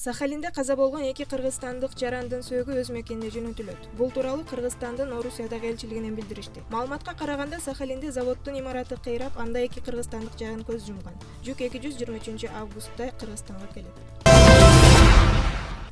Сахалинде каза болгон 2 кыргызстандык жарандын сөөгү өз мекенине жөнөтүлөт. Бул тууралуу Кыргызстандын Орусиядагы элчилигинен билдиришти. Маалыматка караганда Сахалинде заводдун имараты кыйрап, анда 2 кыргызстандык жаран көз жумган. Жүк 223-августта Кыргызстанга келет.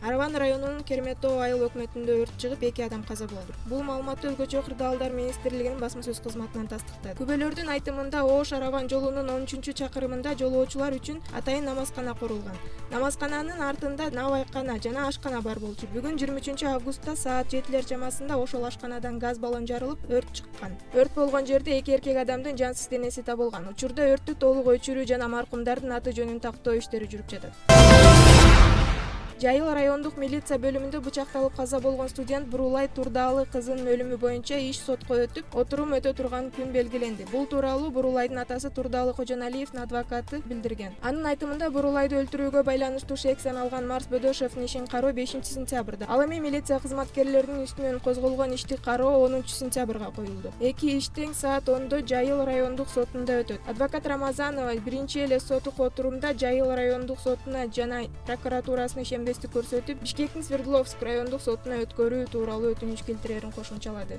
Араван районунун Керметтоо айыл өкмөтүндө өрт чыгып 2 адам каза болду. Бул маалыматты Өлкөчө кырдаалдар министрлигинин басма-сөз кызматынан тастыктады. Күбөлөрдүн айтымында Ош-Араван жолунун 13-чакырымында жолоочулар үчүн атайын намазкана курулган. Намазкананын артында навайкана жана ашкана бар болчу. Бүгүн 23-августта саат 7 чамасында ошол ашканадан газ баллон жарылып, өрт чыккан. Өрт болгон жерде 2 эркек адамдын жансыз денеси табылган. Учурда өрттү толук өчүрүү жана маркумдардын аты жөнүн тактоо иштери жүрүп жатат. Жайыл райондук милиция бөлүмүндө бычакталып каза болгон студент Бурулай Турдаалы кызынын өлүмү боюнча иш сотко өтүп, отурум өтө турган күн белгиленди. Бул тууралуу Бурулайдын атасы Турдаалы Кожоналиевдин адвокаты билдирген. Анын айтымында Бурулайды өлтүрүүгө байланыштуу шек саналган Марс Бөдөшевдин ишин кароо 5-сентябрда. Ал эми милиция кызматкерлеринин үстүнөн козголгон ишти кароо 10-сентябрга коюлду. Эки иш тең саат 10 Жайыл райондук сотунда өтөт. Адвокат Рамазанова биринчи эле соттук отурумда Жайыл райондук сотуна жана прокуратурасына көрсөтүп, Бишкектин Свердловск райондук сотуна өткөрүү тууралуу өтүнүч келтирерин кошумчалады.